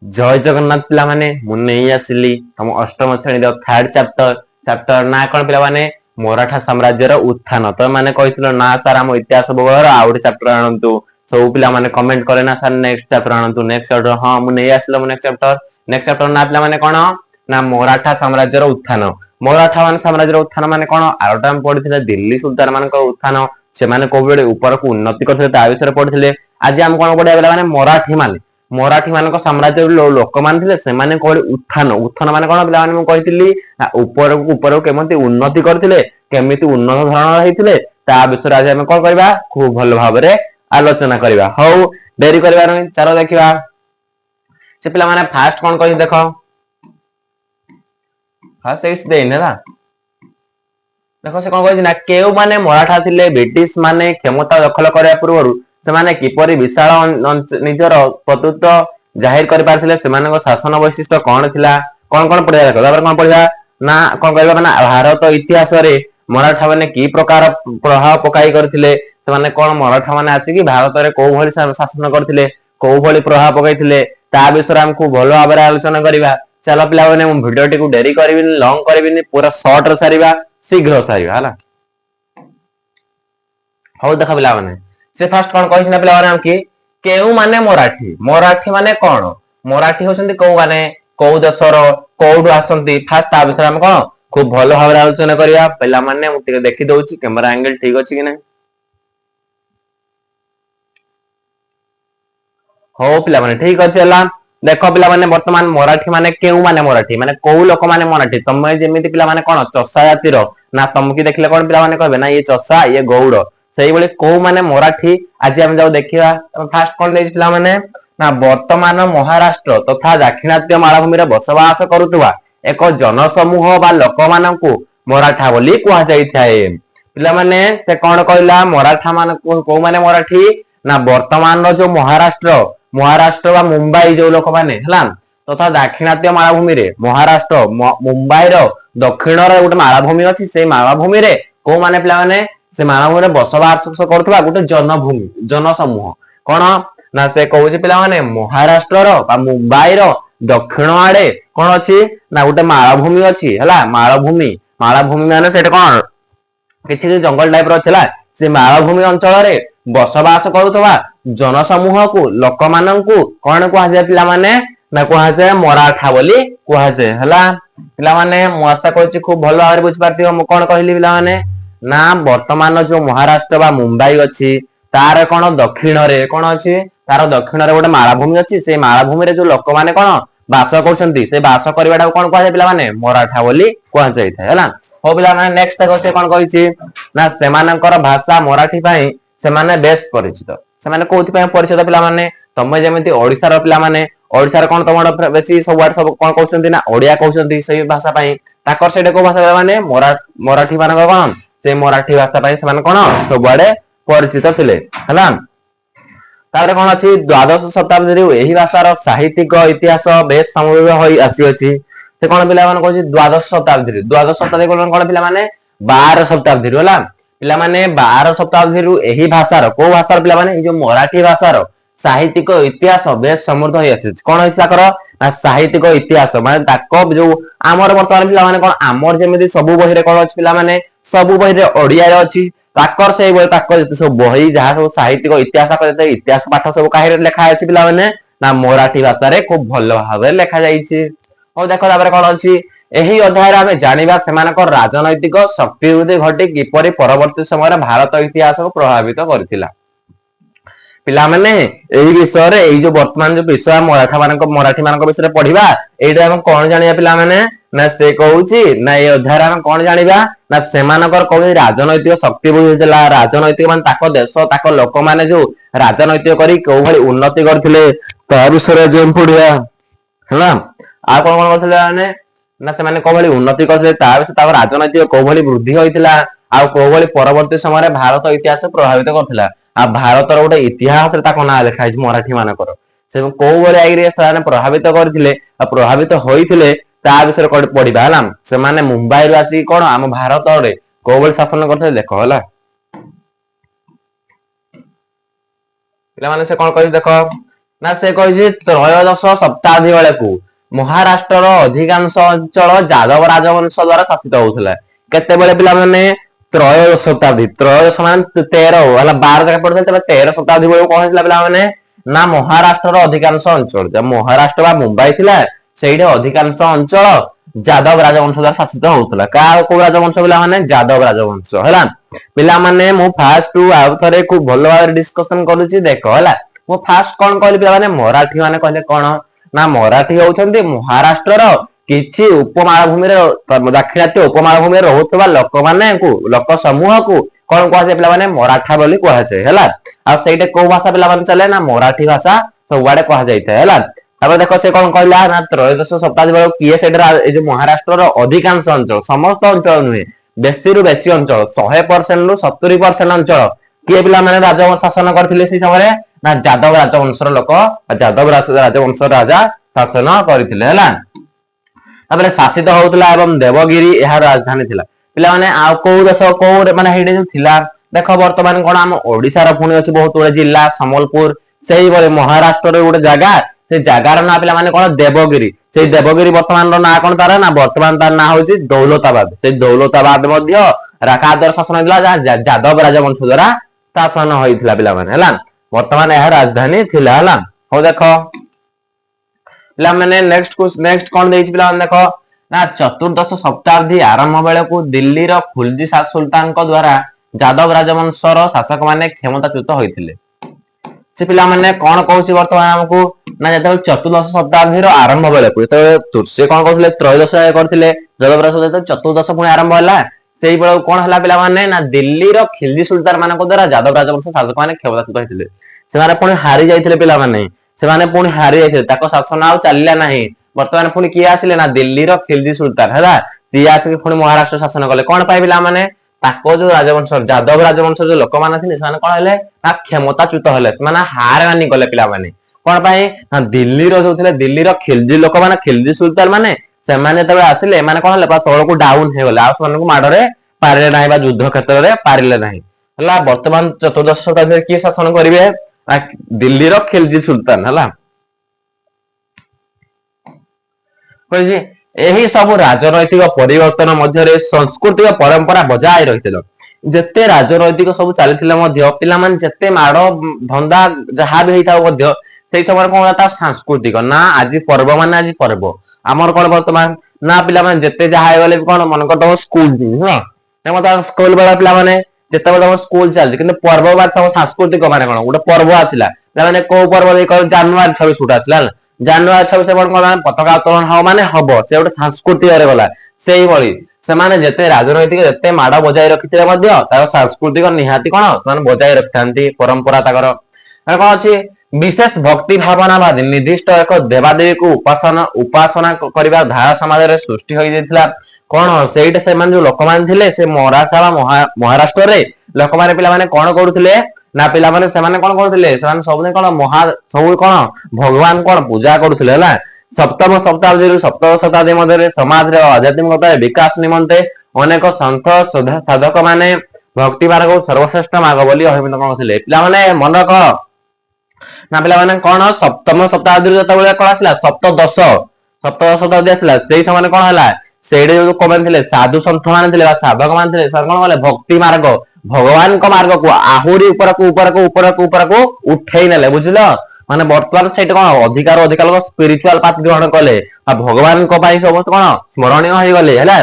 जय जगन्नाथ पिला माने मु नहीं आसिली हम अष्टम श्रेणी थर्ड चैप्टर चैप्टर ना कौन पिला माने मराठा साम्राज्यर उत्थान तो माने कहितलो ना सर हम इतिहास भूगोल आ गोटे चैप्टर आणंतु सब पिला माने कमेंट करे ना सर नेक्स्ट चैप्टर आणंतु नेक्स्ट चैप्टर हां मु नहीं आसिलो नेक्स्ट चैप्टर ना पिला माने कोन ना मराठा साम्राज्यर उत्थान मराठा मान साम्राज्यर उत्थान माने कोन आरोटा हम पढिथिले दिल्ली सुल्तान मान को उत्थान से माने कोबेले ऊपर को उन्नति करथिले ता विषय पढिथिले आज हम कोन पढिया पिला माने मराठी मान साम्राज्य लोक मान से उत्थान उत्थान मान कौन पे कही ऊपर केमती उन्नति करते केमिति उन्नत धरण होते ता विषय आज आम कौन करवा खूब भल भाव आलोचना करवा हौ डेरी कर चलो देखा से पिला माने फास्ट कौन कही देख फास्ट देना देख से कौन कही ना केउ माने मराठा थिले ब्रिटिश माने क्षमता दखल करने पूर्व से किपरि विशाल निजर प्रभुत्व जाहिर कर पारथिले सेमानक शासन वैशिष्ट्य कौन थिला कौन कौन पढ़िया देखो तापर कौन पढ़िया ना कौन कहबा माने भारत इतिहास रे मराठा माने की प्रकार प्रभाव पकाई करथिले से माने कौन मराठा माने आसी कि भारत रे को भली शासन करथिले को भली प्रभाव पकाइथिले ता विषय हम खूब भलो भाबरे आलोचना करिवा चलो पिला माने हम वीडियो टी को डेरी करबिनी लॉन्ग करबिनी पूरा शॉर्ट रे सारिबा शीघ्र सारिबा हला हो देखा पिला माने से फास्ट कौन कहि पिला माने हम कि केउ माने मराठी मराठी माने कौन मराठी होचंती को माने को देशर कोडु आसंती फास्ट ता विषय हम कोन खूब भलो भाबरे आलोचना करिया पिला माने मु टिके देखि दउची कैमरा एंगल ठीक अछि कि नै हो पिला माने ठीक अछि हला देखो पिला माने वर्तमान मराठी माने केउ माने को लोक माने मराठी तमे जेमिति पिला माने कोन चसा जातिर ना तमकी देखले कोन पिला माने कहबे ना ये चसा ये गौड़ सही बोले को माने मराठी आज हम जाओ देखिया फास्ट कौन देछि पिला माने ना वर्तमान महाराष्ट्र तथा दाक्षिणात्य मालभूमि रे बसवास करूतबा एक जनसमूह बा लोक मानकु मराठा बोली कुहा जाई थाए पिला माने से कौन कहला मराठा मान को माने मराठी ना वर्तमान रो जो महाराष्ट्र बा मुंबई जो लोक माने हला तथा दाक्षिणात्य मालभूमि रे महाराष्ट्र मुंबई रो दक्षिण रे गोटे मालभूमि अछि से मालभूमि रे को माने पिला माने से मानव बसवास करथबा गोटे जनभूमि जनसमूह कौन ना से कहूँ पिला माने महाराष्ट्र रो मुंबई रो दक्षिण आड़े कौन अच्छी ना गोटे मालभूमि अच्छी है मालभूमि माने से कौन किसी जंगल टाइप रहा से मालभूमि अंचल रे बसवास करुवा जनसमूह को लोक मानू कौन कहुए पिला माने ना कहुए मराठा बोली कहुए है पिला माने मु आशा करुच्ची खूब भल भाव बुझी पार्थिव मु कौन कहली पिला माने ना वर्तमान जो महाराष्ट्र बा मुंबई अच्छी तार कौन दक्षिण रे कौन अच्छी तार दक्षिण रे गोटे मालभूमि अच्छी से मालभूमि रे जो लोक माने कौन बास करछंती से बास करबाटा कौन कहुए पिला माने मराठा बोली कहुए है हो पिला माने नेक्स्ट देखो से कौन कहिछि ना सेमानकर भाषा मराठी पई सेमाने बेस परिचित सेमाने कोथि पई परिचित पिला माने तमे जेमिति ओडिसा रो पिला माने ओडिसा रो कौन तमड़ बेसी सब वर्ड सब कौन कहउछंती ना ओडिया कहउछंती सही भाषा पई ताकर सेडे को भाषा माने मराठी मानक कौन से मराठी भाषा पई सेमान कोन सबआडे परिचित थिले हला तारे कोन अछि द्वादश शताब्दी रे एही भाषार साहित्यिक इतिहास बेस समृद्ध होई आसी अछि से कोन पिला मान कहछि द्वादश शताब्दी कोन पिला माने 12 शताब्दी रो हला पिला माने 12 शताब्दी रो एही भाषार को भाषार पिला माने जो मराठी भाषार साहित्यिक इतिहास बेस समृद्ध होई आसी कोन अछि ताकर साहित्यिक इतिहास माने ताको जो आमर वर्तमान पिला माने कोन आमर जेमिति सब बही रे कोन अछि पिला माने सब बही रे ओडिया रे अछि ताकर से बही ताकर जते सब बही जहा सब साहित्यिक इतिहास करते इतिहास पाठ सब काहे लेखा अछि पिला माने ना मराठी भाषा रे खूब भलो भाबे लेखा जाईछि हो देखो तापर कोन अछि एही अध्याय रे हमें जानिबा सेमानकर राजनैतिक शक्ति वृद्धि घटी किपरि परवर्ती समय भारत इतिहास को प्रभावित करथिला पिला माने एही विषय रे एही जो वर्तमान जो विषय मराठी मानक विषय रे पढिबा एटा हम कोन जानिया पिला माने ना से कहूची ना ए अध्याय हम कोन जानिबा ना सेमानकर कोई राजनैतिक शक्ति बुझिला राजनैतिक मान ताको देश ताको लोक माने जो राजनैतिक करी को भली उन्नति करथिले ता विषय जेम पढिया हला आ कोन कोन करथिले माने ना से माने को भली उन्नति करथिले ता विषय ताको राजनैतिक को भली वृद्धि होइतिला आ को भली परवर्ती समय रे भारत इतिहास प्रभावित करथिला आ भारत रो गोटे इतिहास रे ताको ना लिखा है मराठी मानकर से को भली आइरे साने प्रभावित करथिले आ प्रभावित होइतिले ता विषय पढ़िबा हला से माने मुंबई रो आसी कोन हम भारत रे को भली शासन करथे देखो हला पिला माने से कोन कहि देखो ନା ସେ କହିଛି ତ୍ରୟୋଦଶ ଶତାବ୍ଦୀ ବେଳକୁ ମହାରାଷ୍ଟ୍ରର ଅଧିକାଂଶ ଅଞ୍ଚଳ ଯାଦବ ରାଜବଂଶ ଦ୍ୱାରା ଶାସିତ ହଉଥିଲା। କେତେବେଳେ ପିଲାମାନେ? ତ୍ରୟୋଦଶ ଶତାବ୍ଦୀ। ତ୍ରୟୋଦଶ ମାନେ 13 ହେଲା 12 ଜାଗା ପଡିଥିଲା, ତେବେ 13 ଶତାବ୍ଦୀ ବେଳକୁ କଣ ହେଇଥିଲା ପିଲାମାନେ? ନା ମହାରାଷ୍ଟ୍ରର ଅଧିକାଂଶ ଅଞ୍ଚଳ, ମହାରାଷ୍ଟ୍ର ବା ମୁମ୍ବାଇ ଥିଲା, ସେଇଠି ଅଧିକାଂଶ ଅଞ୍ଚଳ ଯାଦବ ରାଜବଂଶ ଦ୍ୱାରା ଶାସିତ ହଉଥିଲା। କୋଉ ରାଜବଂଶ ପିଲାମାନେ? ଯାଦବ ରାଜବଂଶ। ହେଲା ପିଲାମାନେ ମୁଁ ଫାର୍ଷ୍ଟ ଆଉ ଥରେ ଖୁବ ଭଲ ଭାବରେ ଡିସ୍କସନ କରୁଛି ଦେଖ ହେଲା। ମୁଁ ଫାର୍ଷ୍ଟ କଣ କହିଲି ପିଲାମାନେ? ମରାଠୀ ମାନେ କହିଲେ କଣ? ନା ମରାଠୀ ହଉଛନ୍ତି ମହାରାଷ୍ଟ୍ରର କିଛି ଉପମାଳଭୂମିରେ ଦାକ୍ଷିଣାତ୍ୟ ଉପମାଳଭୂମିରେ ରହୁଥିବା ଲୋକମାନଙ୍କୁ ଲୋକ ସମୂହକୁ କଣ କୁହାଯାଏ ପିଲାମାନେ? ମରାଠା ବୋଲି କୁହାଯାଏ। ହେଲା ଆଉ ସେଇଟା କୋଉ ଭାଷା ପିଲାମାନେ ଚାଲେ? ନା ମରାଠୀ ଭାଷା ସବୁଆଡେ କୁହାଯାଇଥାଏ। ହେଲା ତାପରେ ଦେଖ ସେ କଣ କହିଲା? ନା ତ୍ରୟୋଦଶ ଶତାବ୍ଦୀ ବେଳକୁ କିଏ ସେଇଟା ଏଇ ଯୋଉ ମହାରାଷ୍ଟ୍ରର ଅଧିକାଂଶ ଅଞ୍ଚଳ, ସମସ୍ତ ଅଞ୍ଚଳ ନୁହେଁ, ବେଶୀରୁ ବେଶୀ ଅଞ୍ଚଳ 100% ରୁ 70% ଅଞ୍ଚଳ କିଏ ପିଲାମାନେ ଶାସନ କରିଥିଲେ ସେଇ ସମୟରେ? ନା ଯାଦବ ରାଜବଂଶର ଲୋକ, ଯାଦବ ରାଜବଂଶର ରାଜା ଶାସନ କରିଥିଲେ। ହେଲା ତାପରେ ଶାସିତ ହଉଥିଲା ଏବଂ ଦେବଗିରି ଏହାର ରାଜଧାନୀ ଥିଲା। ପିଲାମାନେ ଆଉ କୋଉ ଦେଶ କୋଉ ମାନେ ହେଇଠି ଯୋଉ ଥିଲା ଦେଖ ବର୍ତ୍ତମାନ କଣ ଆମ ଓଡିଶାର ପୁଣି ଅଛି ବହୁତ ଗୁଡେ ଜିଲ୍ଲା, ସମ୍ବଲପୁର, ସେଇଭଳି ମହାରାଷ୍ଟ୍ରର ଗୋଟେ ଜାଗା, ସେ ଜାଗାର ନାଁ ପିଲାମାନେ କଣ? ଦେବଗିରି। ସେଇ ଦେବଗିରି ବର୍ତ୍ତମାନର ନାଁ କଣ ତାର? ନା ବର୍ତ୍ତମାନ ତାର ନାଁ ହଉଛି ଦୌଲତାବାଦ। ସେଇ ଦୌଲତାବାଦ ମଧ୍ୟ କାହା ଦ୍ୱାରା ଶାସନ ହେଇଥିଲା? ଯାଦବ ରାଜବଂଶ ଦ୍ୱାରା ଶାସନ ହେଇଥିଲା ପିଲାମାନେ। ହେଲା ବର୍ତ୍ତମାନ ଏହା ରାଜଧାନୀ ଥିଲା। ହେଲା ହଉ ଦେଖ ପିଲାମାନେ ନେକ୍ସଟ କଣ ଦେଇଛି ପିଲାମାନେ ଦେଖ? ନା ଚତୁର୍ଦଶ ଶତାବ୍ଦୀ ଆରମ୍ଭ ବେଳକୁ ଦିଲ୍ଲୀର ଖୁଲଜି ସୁଲତାନଙ୍କ ଦ୍ୱାରା ଯାଦବ ରାଜବଂଶର ଶାସକ ମାନେ କ୍ଷମତାଚ୍ୟୁତ ହୋଇଥିଲେ। ସେ ପିଲାମାନେ କଣ କହୁଛି ବର୍ତ୍ତମାନ ଆମକୁ? ନା ଯେତେବେଳେ ଚତୁର୍ଦଶ ଶତାବ୍ଦୀର ଆରମ୍ଭ ବେଳକୁ ଯେତେବେଳେ ସେ କଣ କରୁଥିଲେ? ତ୍ରୟୋଦଶ କରିଥିଲେ ଯାଦବ ରାଜବଂଶ, ଯେତେବେଳେ ଚତୁର୍ଦଶ ପୁଣି ଆରମ୍ଭ ହେଲା ସେଇ ବେଳକୁ କଣ ହେଲା ପିଲାମାନେ? ନା ଦିଲ୍ଲୀର ଖିଲଜି ସୁଲତାନ ମାନଙ୍କ ଦ୍ୱାରା ଯାଦବ ରାଜବଂଶ ଶାସକ ମାନେ କ୍ଷମତାଚ୍ୟୁତ ହୋଇଥିଲେ। ସେମାନେ ପୁଣି ହାରି ଯାଇଥିଲେ ପିଲାମାନେ, ସେମାନେ ପୁଣି ହାରି ଯାଇଥିଲେ, ତାଙ୍କ ଶାସନ ଆଉ ଚାଲିଲା ନାହିଁ। ବର୍ତ୍ତମାନ ପୁଣି କିଏ ଆସିଲେ? ନା ଦିଲ୍ଲୀର ଖିଲଜି ସୁଲତାନ। ହେଲା ସିଏ ଆସିକି ପୁଣି ମହାରାଷ୍ଟ୍ର ଶାସନ କଲେ। କଣ ପାଇଁ ପିଲାମାନେ? ତାଙ୍କ ଯୋଉ ରାଜବଂଶ ଯାଦବ ରାଜବଂଶ ଯୋଉ ଲୋକମାନେ ଥିଲେ ସେମାନେ କଣ ହେଲେ? ନା କ୍ଷମତାଚ୍ୟୁତ ହେଲେ, ସେମାନେ ହାର ମାନି ଗଲେ ପିଲାମାନେ। କଣ ପାଇଁ? ନା ଦିଲ୍ଲୀର ଯୋଉ ଥିଲେ ଦିଲ୍ଲୀର ଖିଲଜି ଲୋକମାନେ, ଖିଲଜି ସୁଲତାନ ମାନେ, ସେମାନେ ଯେତେବେଳେ ଆସିଲେ ଏମାନେ କଣ ହେଲେ? ତଳକୁ ଡାଉନ ହେଇଗଲେ, ଆଉ ସେମାନଙ୍କୁ ମାଡରେ ପାରିଲେ ନାହିଁ ବା ଯୁଦ୍ଧ କ୍ଷେତ୍ରରେ ପାରିଲେ ନାହିଁ। ହେଲା ବର୍ତ୍ତମାନ ଚତୁର୍ଦଶ ଶତାବ୍ଦୀରେ କିଏ ଶାସନ କରିବେ? ଦିଲ୍ଲୀର ଖିଲଜି ସୁଲତାନ। ହେଲା ଏହି ସବୁ ରାଜନୈତିକ ପରିବର୍ତ୍ତନ ମଧ୍ୟରେ ସାଂସ୍କୃତିକ ପରମ୍ପରା ବଜାୟ ରହିଥିଲା। ଯେତେ ରାଜନୈତିକ ସବୁ ଚାଲିଥିଲେ ମଧ୍ୟ ପିଲାମାନେ ଯେତେ ମାଡ ଧନ୍ଦା ଯାହା ବି ହେଇଥାଉ ମଧ୍ୟ ସେଇ ସମୟରେ କଣ ହେଲା? ତା ସାଂସ୍କୃତିକ ନା ଆଜି ପର୍ବ ମାନେ ଆଜି ପର୍ବ ଆମର କଣ ବର୍ତ୍ତମାନ? ନା ପିଲାମାନେ ଯେତେ ଯାହା ହେଇଗଲେ ବି କଣ ମନେକର ତମ ସ୍କୁଲ ସ୍କୁଲ ବେଳ ପିଲାମାନେ ଯେତେବେଳେ ତମ ସ୍କୁଲ ଚାଲିଛି କିନ୍ତୁ ପର୍ବ ବା ତମ ସାଂସ୍କୃତିକ ମାନେ କଣ? ଗୋଟେ ପର୍ବ ଆସିଲା ପିଲାମାନେ କୋଉ ପର୍ବ ଦେଇ ଜାନୁଆରୀ 26 ଗୋଟେ ଆସିଲା। ହେଲା ଜାନୁଆରୀ 26 କଣ ପତାକା ଉତ୍ତୋଳନ ହବ ମାନେ ହବ, ସେ ଗୋଟେ ସାଂସ୍କୃତିକରେ ଗଲା। ସେଇଭଳି ସେମାନେ ଯେତେ ରାଜନୈତିକ ଯେତେ ମାଡ ବଜାଇ ରଖିଥିଲେ ମଧ୍ୟ ତାର ସାଂସ୍କୃତିକ ନିହାତି କଣ ସେମାନେ ବଜାଇ ରଖିଥାନ୍ତି ପରମ୍ପରା ତାଙ୍କର। କଣ ଅଛି? ବିଶେଷ ଭକ୍ତି ଭାବନା ବାଦୀ ନିର୍ଦ୍ଦିଷ୍ଟ ଏକ ଦେବାଦେବୀକୁ ଉପାସନା କରିବା ଧାରା ସମାଜରେ ସୃଷ୍ଟି ହୋଇଯାଇଥିଲା। କଣ ସେଇଟା ସେମାନେ ଯୋଉ ଲୋକମାନେ ଥିଲେ ସେ ମରାଠା ବା ମହାରାଷ୍ଟ୍ରରେ ଲୋକମାନେ ପିଲାମାନେ କଣ କରୁଥିଲେ? ନା ପିଲାମାନେ ସେମାନେ କଣ କରୁଥିଲେ? ସେମାନେ ସବୁଦିନ କଣ ସବୁ କଣ ଭଗବାନ କଣ ପୂଜା କରୁଥିଲେ। ହେଲା ସପ୍ତମ ଶତାବ୍ଦୀରୁ ସପ୍ତମ ଶତାବ୍ଦୀ ମଧ୍ୟରେ ସମାଜରେ ଆଧ୍ୟାତ୍ମିକତାର ବିକାଶ ନିମନ୍ତେ ଅନେକ ସନ୍ଥ ସାଧକ ମାନେ ଭକ୍ତି ମାର୍ଗକୁ ସର୍ବଶ୍ରେଷ୍ଠ ମାର୍ଗ ବୋଲି ଅଭିମତ କରୁଥିଲେ। ପିଲାମାନେ ମନେ ରଖ ନା ପିଲାମାନେ କଣ ସପ୍ତମ ଶତାବ୍ଦୀରୁ ଯେତେବେଳେ କଣ ଆସିଲା? ସପ୍ତଦଶ ଶତାବ୍ଦୀ ଆସିଲା ସେଇ ସମୟରେ କଣ ହେଲା? ସେଇଠି ଯୋଉ କମାନେ ଥିଲେ ସାଧୁ ସନ୍ଥ ମାନେ ଥିଲେ ବା ସାଧକ ମାନେ ଥିଲେ ସେମାନେ କଣ କଲେ? ଭକ୍ତି ମାର୍ଗ ଭଗବାନଙ୍କ ମାର୍ଗକୁ ଆହୁରି ଉପରକୁ ଉପରକୁ ଉପରକୁ ଉପରକୁ ଉଠେଇ ନେଲେ। ବୁଝିଲ ମାନେ ବର୍ତ୍ତମାନ ସେଇଟା କଣ ଅଧିକାର ଲୋକ ସ୍ପିରିଚୁଆଲ ପାଥ ଗ୍ରହଣ କଲେ ଆଉ ଭଗବାନଙ୍କ ପାଇଁ ସମସ୍ତେ କଣ ସ୍ମରଣୀୟ ହେଇଗଲେ। ହେଲା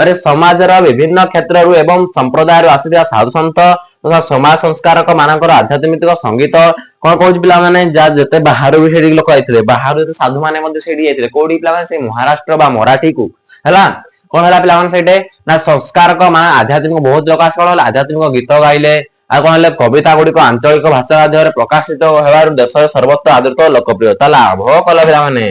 ଆରେ ସମାଜର ବିଭିନ୍ନ କ୍ଷେତ୍ରରୁ ଏବଂ ସମ୍ପ୍ରଦାୟରୁ ଆସିଥିବା ସାଧୁସନ୍ଥ ତଥା ସମାଜ ସଂସ୍କାରକ ମାନଙ୍କର ଆଧ୍ୟାତ୍ମିକ ସଙ୍ଗୀତ କଣ କହୁଛି ପିଲାମାନେ ଯାହା ଯେତେ ବାହାରୁ ବି ସେଇଠି ଲୋକ ଯାଇଥିଲେ, ବାହାରୁ ଯେତେ ସାଧୁ ମାନେ ମଧ୍ୟ ସେଇଠି ଯାଇଥିଲେ। କୋଉଠି ପିଲାମାନେ? ସେଇ ମହାରାଷ୍ଟ୍ର ବା ମରାଠୀକୁ। ହେଲା କଣ ହେଲା ପିଲାମାନେ? ସେଇଠି ନା ସଂସ୍କାରକ ମାନେ ଆଧ୍ୟାତ୍ମିକ ବହୁତ ଲୋକ ଆସି କଣ ହେଲା? ଆଧ୍ୟାତ୍ମିକ ଗୀତ ଗାଇଲେ। ଆଉ କଣ ହେଲେ? କବିତା ଗୁଡିକ ଆଞ୍ଚଳିକ ଭାଷା ମାଧ୍ୟମରେ ପ୍ରକାଶିତ ହେବାରୁ ଦେଶରେ ସର୍ବତ୍ର ଆଦୃତ ଲୋକପ୍ରିୟତା ଲାଭ କଲା ପିଲାମାନେ।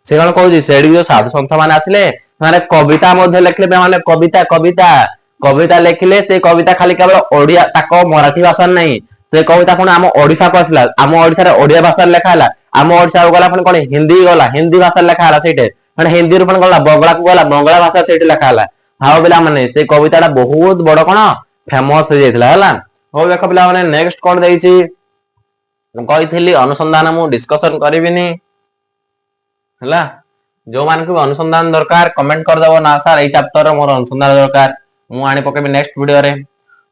ସେ କଣ କହୁଛି? ସେଇଠି ଯୋଉ ସାଧୁ ସନ୍ଥ ମାନେ ଆସିଲେ ସେମାନେ କବିତା ମଧ୍ୟ ଲେଖିଲେ। ପିଲାମାନେ କବିତା କବିତା କବିତା ଲେଖିଲେ। ସେଇ କବିତା ଖାଲି କେବଳ ଓଡିଆ ତାଙ୍କ ମରାଠୀ ଭାଷାରେ ନାହିଁ, ସେ କବିତା ପୁଣି ଆମ ଓଡିଶାକୁ ଆସିଲା। ଆମ ଓଡିଶାରେ ଓଡିଆ ଭାଷାରେ ଲେଖା ହେଲା। ଆମ ଓଡିଶାକୁ ଗଲା ପୁଣି କଣ ହିନ୍ଦୀ ଗଲା, ହିନ୍ଦୀ ଭାଷାରେ ଲେଖା ହେଲା। ସେଇଠି ମାନେ ହିନ୍ଦୀରୁ ପୁଣି ଗଲା ବଙ୍ଗଳାକୁ ଗଲା, ବଙ୍ଗଳା ଭାଷା ସେଇଠି ଲେଖା ହେଲା। ଆଉ ପିଲାମାନେ ସେଇ କବିତା ଟା ବହୁତ ବଡ କଣ ଫେମସ ହେଇଯାଇଥିଲା। ହେଲା ହଉ ଦେଖ ପିଲାମାନେ ନେକ୍ସଟ କଣ ଦେଇଛି? ମୁଁ କହିଥିଲି ଅନୁସନ୍ଧାନ ମୁଁ ଡିସ୍କସନ କରିବିନି ହେଲା। जो मान को अनुसंधान दरकार कमेंट कर दबो ना सर एई चैप्टर रो मोर अनुसंधान दरकार मु आनी पकेबी नेक्स्ट वीडियो रे।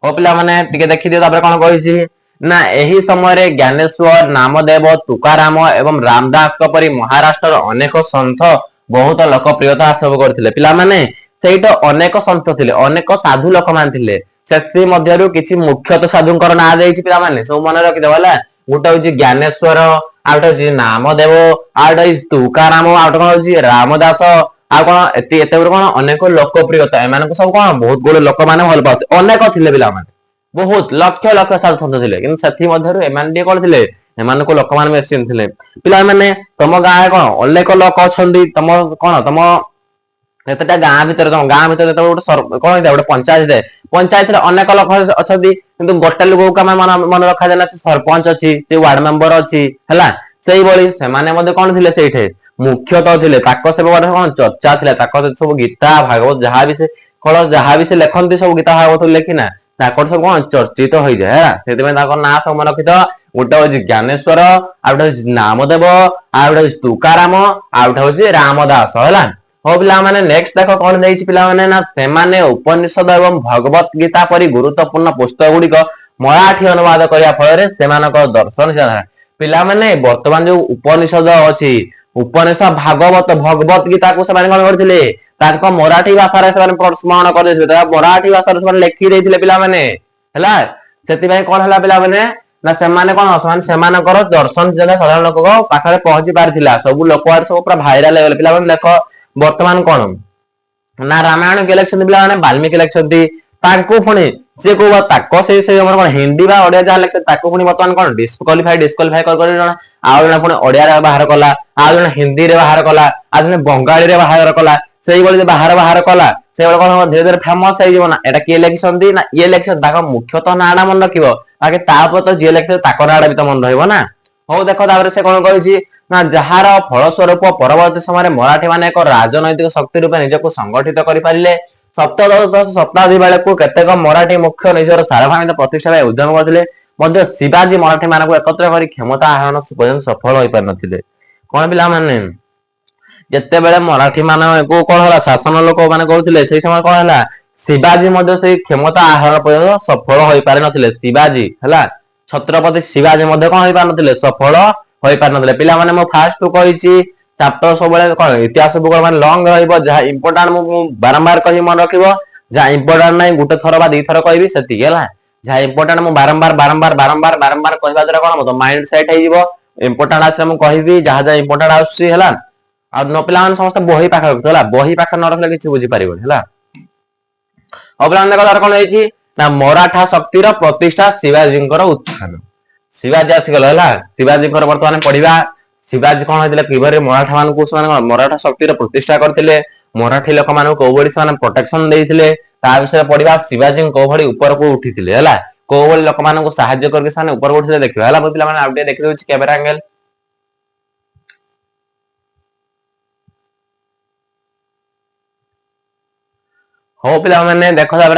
हो पिला माने टिके देखि दियो तापर कोन कहिछि ना एही समय रे ज्ञानेश्वर नामदेव तुकाराम एवं रामदास को परि महाराष्ट्र अनेक संत बहुत लोकप्रियता हासिल करथिले। पिला माने सेइतो अनेक संत थिले अनेक साधु लोक मान थिले सेति मध्यरु किछि मुख्यत साधुंकर ना देइछि पिला माने सब मन रखि देबला। गोटे होछि ज्ञानेश्वर आउट होछि नामदेव आउट होछि तुकाराम आउट कोन होछि रामदास आ कोन एते एते कोन अनेक लोकप्रियता एमान को सब कोन बहुत गुड लोक माने भल पात अनेक थिले पिला माने बहुत लक्ष लक्ष साधु संत थिले किंतु सेति मध्यरु एमान दे कोन थिले एमान को लोक मान मेसिन थिले। पिला माने तम गाय कोन अनेक लोक अछंदी तम कोन तम एतटा गां भीतर तम गां भीतर तो गोटे कोन हे गोटे पंचायत रे अनेक लोक अछंदी किंतु गोटे लोक का मन रखा देना सरपंच अछि से वार्ड मेंबर अछि हला सेही बळी से माने मध्ये कोन थिले सेठे मुख्यतः थिले ताको सब गोटे कोन चर्चा थिले ताको सब गीता भागवत जहां भी से खळ जहां भी से लेखन्ती सब गीता भागवत लेखिना ताको सब कोन चर्चित होई जाय हला सेति में ताको ना सब मन रखित गोटे होछि ज्ञानेश्वर आउट होछि नामदेव आउट होछि तुकाराम आउट होछि रामदास हला। हो पिला माने नेक्स्ट देखो कोन देइछि पिला माने ना से माने उपनिषद एवं भगवत गीता परि गुरुत्वपूर्ण पुस्तक गुडी को मराठी अनुवाद करिया फल रे सेमानक दर्शन से पिला माने वर्तमान जो उपनिषद अछि उपनिषद भागवत भगवत गीता को से माने कोन करथिले ताको मराठी भाषा रे से माने प्रस्मरण कर देथिले मराठी भाषा रे से माने लेखि देथिले पिला माने हला सेति भाई कोन हला पिला माने ना से माने कोन सेमानकर दर्शन जने साधारण लोक को पाखरे पहुंची पारथिला सब लोक आर सब पूरा भाइराल हो गेल पिला माने देखो वर्तमान कोन ना रामायण के इलेक्शन पिला माने वाल्मीकि इलेक्शन ताको पुणी से को ताको से हमर कोन हिंदी बा ओडिया जा इलेक्शन ताको पुणी वर्तमान कोन डिस्क्वालीफाई कर जणा आ जणा पुणी ओडिया रे बाहर कला आ जणा हिंदी रे बाहर कला आ जणा बंगाली रे बाहर कला सेही बळी बाहर कला से बळ कोन धीरे धीरे फेमस होई जीवना एटा के इलेक्शन दी ना ये इलेक्शन ताको मुख्यतः नाडा मन रखिबो बाकी तापर तो जे इलेक्शन ताको नाडा भी तो मन रहइबो ना। हो देखो तापर से कोन कहिछि ना जहार फलस्वरूप परवर्ती समय मराठी माने एक राजनैतिक शक्ति रूप निजको संगठित करि पारिले सप्तदश शताब्दी बेले को केतेक मराठी मुख्य निजर सार्वभौमिक प्रतिष्ठा उद्यम करथिले मध्य शिवाजी मराठी मानक एकत्र करी क्षमता आहरण पर्यंत सफल होई पार नथिले। कोन पिला माने जत्ते बेले मराठी माने को कोन होला शासन लोक माने कहउथिले सेही समय कोन होला शिवाजी मध्य से क्षमता आहरण पर्यंत सफल होई पार नथिले शिवाजी हला छत्रपति शिवाजी मध्य कोन होई पार नथिले सफल होई पार नथिले। पिला माने मो फास्ट टू कहिछि चैप्टर सब बेले कोन इतिहास बुक माने लॉन्ग रहइबो जहा इंपोर्टेंट मु बारंबार कहि मन रखिबो जहा इंपोर्टेंट नै गुटे थरो बा दी थरो कहबी सेति गेला जहा इंपोर्टेंट मु बारंबार कहबा द्वारा कोन मतो माइंड सेट होई जिवो इंपोर्टेंट आसे मु कहबी जहा जहा इंपोर्टेंट आसी हला आ न पिला माने समस्त बही पाखा हला बही पाखा न रखले किछि बुझी पारिबो हला। अबला ने कलर कोन होइछि ना मराठा शक्ति रो प्रतिष्ठा शिवाजींकर उत्थान शिवाजी आसी गला हला शिवाजी पर वर्तमान पढिबा शिवाजी कोन होइतिले किबरे मराठा मान को मराठा शक्ति रो प्रतिष्ठा करथिले मराठी लोक मान को ओबडी सान प्रोटेक्शन देइथिले ता विषय पढिबा शिवाजी को भडी ऊपर को उठिथिले हला को ओबडी लोक मान को सहाय्य करके सान ऊपर उठिले देखिबा हला पिला माने आउटे देखि दोछि कैमरा एंगल हो पिला माने देखो तापर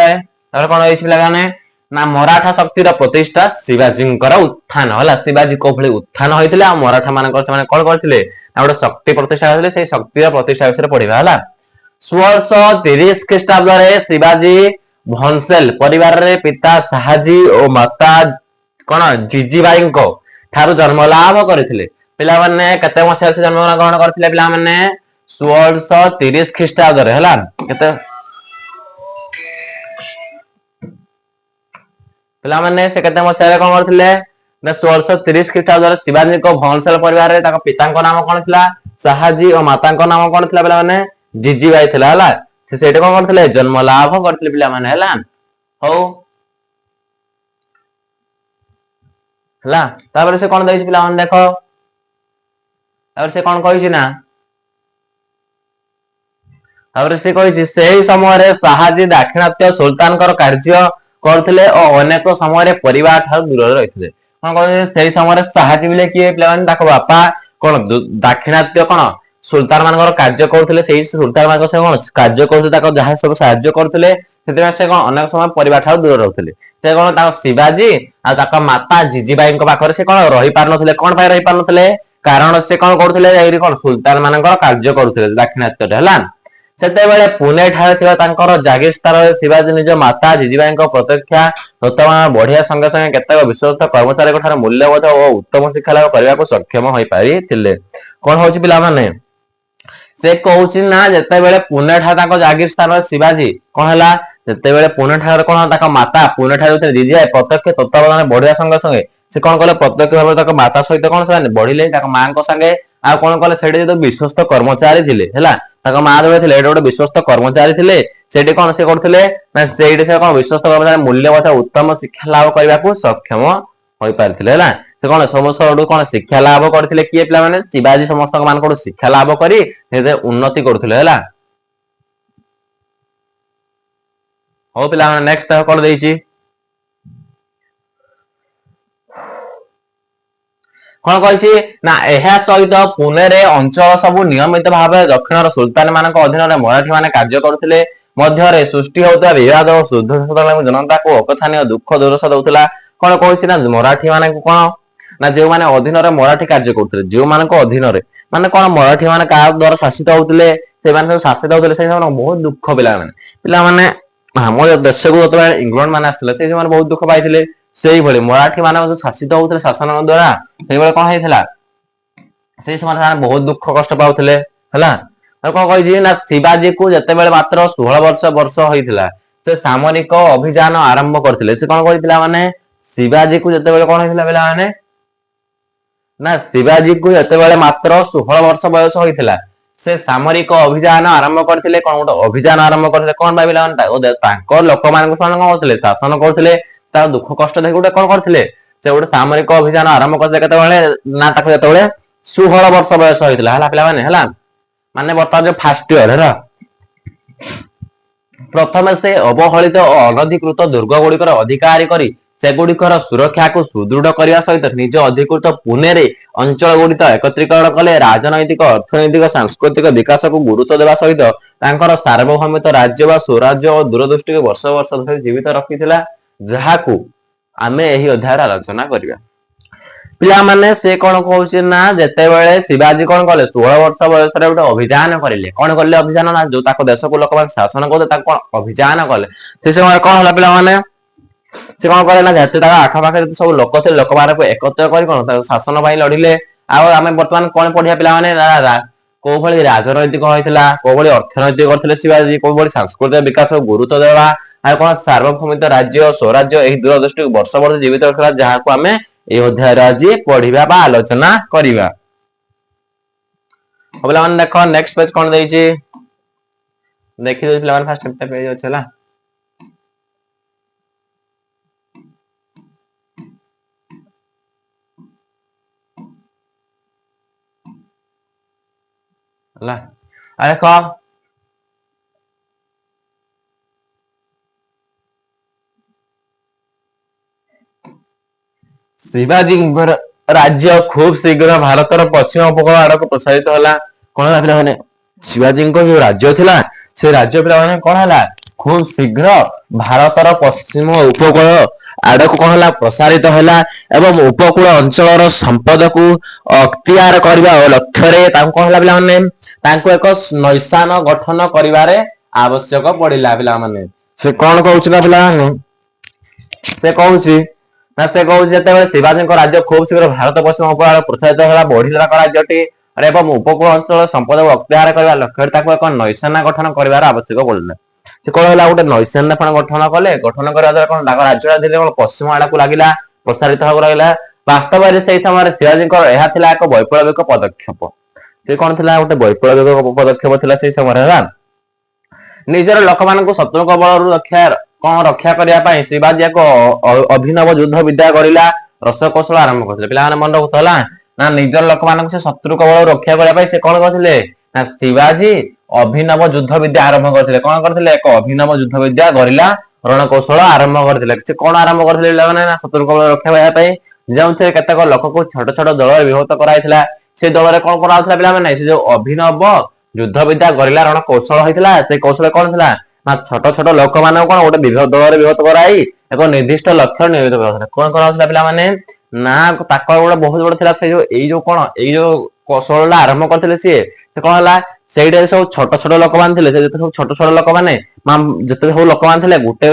कोन होइछि पिला माने ना मराठा शक्ति प्रतिष्ठा शिवाजींकर उत्थान हला शिवाजी को भली उत्थान होइतिले आ मराठा मानकर से माने कोन करथिले ना गोटे शक्ति प्रतिष्ठा होइतिले से शक्ति प्रतिष्ठा विषय पढिबा हला। 1630 ख्रीष्टाब्द रे शिवाजी भोंसले परिवार रे पिता शाहजी और माता कोन जीजीबाई को थारु जन्म लाभ करथिले। पिला माने कते मसिया से जन्म ग्रहण करथिले पिला माने 1630 ख्रीष्टाब्द रे हला कते पिला माने से कते मसिया कोन करथिले ना 1630 ख्रीष्टाब्द रे शिवाजी को भोंसले परिवार रे ताको पिता को नाम कोन थिला शाहजी और माता को नाम कोन थिला पिला माने जीजीबाई थिला हला से सेटे कोन करथिले जन्म लाभ करथिले पिला माने हला। हो हला तापर से कोन दैछि पिला माने देखो तापर से कोन कहिछि ना तापर से कहिछि सेही समय रे शाहजी दाक्षिणात्य सुल्तान कर कार्य करथिले और अनेक समय रे परिवार ठार दूर रहिथिले कोन कहै सेही समय रे शाहजी बिले किए पिला माने ताको बापा कोन दाक्षिणात्य कोन सुल्तान मानकर कार्य करथिले सेही सुल्तान मानकर से कोन कार्य करथिले ताको जहा सब सहाय्य करथिले से कौन अनेक समय परिवार ठार दूर रहते से कौन शिवाजी आ माता जीजीबाई पाखे से कौन रही पार नथिले कौन पाई रही पार नथिले कारण से कौन करथिले कौन सुल्तान मानकर कार्य करुथिले दाक्षिणात्य है सेतेबेले पुणे ठारे थिबा तांकर जागीर स्तर शिवाजी निज माता जीजीबाई प्रत्यक्षा दत्तमान बढ़िया संगे संगे केतेक विश्वस्त कर्मचारी मूल्यबोध और उत्तम शिक्षा लाभ करने को सक्षम हो पारि कौन हूँ पिला माने से कहूची ना जितेबेले पुणे ठार जागीर स्थान शिवाजी कौन है जितेबेले पुणे ठार कौन माता पुणे ठार जीजीबाई प्रत्यक्ष तत्वावधान बढ़िया संगे संगे से कौन कले प्रत्यक्ष भाव माता सहित कौन से बढ़िले माँ संगे आ कौन कले से विश्वस्त कर्मचारी थे माँ जो थे गोटे विश्वस्त कर्मचारी थे से कौन से करते से कौन विश्वस्त कर्मचारी मूल्यबोध उत्तम शिक्षा लाभ करने को सक्षम हो पारे से कौन समस्त कौन शिक्षा लाभ करते किए पे शिवाजी समस्त मान शिक्षा लाभ कर उन्नति करते हो पे नेक्स्ट कौन देती कौन कही ना यह सहित पुणे रे अंचल सब नियमित भाव दक्षिण सुल्तान मान अधीन मराठी माने कार्य करते मध्य सृष्टि होता विवाद और शुद्ध जनता को अकथानीय दुख दुर्दशा दूसरा कौन कही मराठी मान कौन ना जो मैंने अधीन मराठी कार्य करते जो मान अधीन माने कौन मराठी मान क्या द्वारा शासित होते शासित होते बहुत दुख पिला पे आम देश को जो इंग्लैंड मैंने आसते से बहुत दुख पाई से मराठी मान जो शासित होते शासन द्वारा से कौन होता से समय बहुत दुख कष्ट पाते कौन कही ना शिवाजी को जिते बड़े मात्र 16 वर्ष होता से सामरिक अभियान आरंभ करते से कौन करते माने शिवाजी को जिते बड़े कौन होता पिला माने ना शिवाजी को जिते बड़े मात्र 16 वर्ष बयस होता से सामरिक अभियान आरंभ करते कौन गोटे अभियान आरंभ करते कौन पाइला लोक मान कौन करते शासन करते दुख कष्ट देखिए गोटे कौन करते से गोटे सामरिक अभियान आरंभ करते ना जो 16 वर्ष बयस होता है पे माने बर्तमान जो फास्ट इयर है प्रथम से अवहेलित और अनधिकृत दुर्ग गुड़िकर अधिकारी करी सेगुड़िकर सुरक्षा को सुदृढ़ करने सहित निज अधिकृत पुणे रे अंचल गुड़िक एकत्रीकरण कले राजनैतिक अर्थनैतिक सांस्कृतिक विकास को गुरुत्व देवा सहित तांकर सार्वभौमिक राज्य व स्वराज्य और दूरदृष्टि को वर्ष वर्ष धरि जीवित रखिथिला जहाकू आमे एही अध्याय आलोचना करिया पिला माने से कौन कहूँ ना जिते बड़े शिवाजी कौन कले 16 वर्ष बयस गोटे अभियान करें कौन कले अभियान ना जो देश को लोक शासन करते कौन अभियान कले से समय कौन है पे से कौन करे ना जैसे आखपाखे सब लोक थे लोक मान को एकत्र कर कौन शासन लड़िले आम बर्तमान कौन पढ़िया पे कौ भाई राजनैतिक होता कौ भाई अर्थनैतिक करते शिवाजी कौ भाई सांस्कृतिक विकास को गुरुत्व देवा आ कौन सार्वभौमिक राज्य स्वराज्य यही दूरदृष्टि को वर्ष वर्ष जीवित रखा जहाँ को आम ये अध्याय आज पढ़ा बा आलोचना करवा पे देख नेक्स्ट पेज कौन देखिए देखी पे फास्ट पेज अच्छे देख शिवाजी राज्य खूब शीघ्र भारतर पश्चिम उपकूल आड़क प्रसारित है कौन है शिवाजी जो राज्य थिला से राज्य पे कौन है खूब शीघ्र भारतर पश्चिम उपकूल आड़क कौन है प्रसारित है एवं उपकूल अंचल संपद को अख्तियार करने लक्ष्य कौन है पे एक नैशान गठन कर आवश्यक पड़ा पे से कौन कहूँ से कहूँ ना से कहूँ जिते शिवाजी राज्य खूब शीघ्र भारत पश्चिम उपकूल प्रसारित है बढ़िला राज्यटी एवं उपकूल अंचल संपद को अख्तियार करने लक्ष्य एक नैशाना गठन कर आवश्यक पड़ा से कौन है गोटे नैशान्य गठन कले गठन करने कौन राज्य धीरे कौन पश्चिम आड़ा को लगे प्रसारित होगा लगे वास्तव में से समय शिवाजी यह एक वैप्लविक पदक्षेप से कौन थी गोटे वैप्लविक पदक्षेप थी से समय निजर लोक मान शत्रु बल रक्षा कौन रक्षा करने शिवाजी एक अभिनव युद्ध विद्या करला रसकौशल आरंभ करते पे मन रखुला ना निजर लोक मान से शत्रु बल रक्षा करने से कौन करते ना शिवाजी अभिनव युद्ध विद्या आरंभ करते कौन करते एक अभिनव युद्ध विद्या गरिला रणकौशल आरंभ करते से कौन आरंभ करते ना शत्रु बल रक्षा करने जो केतक लोक को छोट छोट दल विभक्त कराइला से दल कौन कराला पे जो अभिनव युद्ध विद्या गरिला रण कौशल होता से कौशल कौन था ନା ଛୋଟ ଛୋଟ ଲୋକମାନଙ୍କୁ କଣ ଗୋଟେ ଦଳରେ ବିଭକ୍ତ କରାଇ ଏକ ନିର୍ଦ୍ଦିଷ୍ଟ ଲକ୍ଷ୍ୟ ନିୟୋଜିତ କରାଉଥିଲେ। କଣ କରାଉଥିଲା ପିଲାମାନେ ନା ତାଙ୍କର ଗୋଟେ ବହୁତ ବଡ ଥିଲା ସେଇ ଯୋଉ ଏଇ ଯୋଉ କୌଶଳଟା ଆରମ୍ଭ କରିଥିଲେ ସିଏ ସେ କଣ ହେଲା ସେଇଟା ସବୁ ଛୋଟ ଛୋଟ ଲୋକମାନେ ଥିଲେ ସେ ଯେତେ ସବୁ ଛୋଟ ଛୋଟ ଲୋକମାନେ ଯେତେ ସବୁ ଲୋକମାନେ ଥିଲେ ଗୋଟେ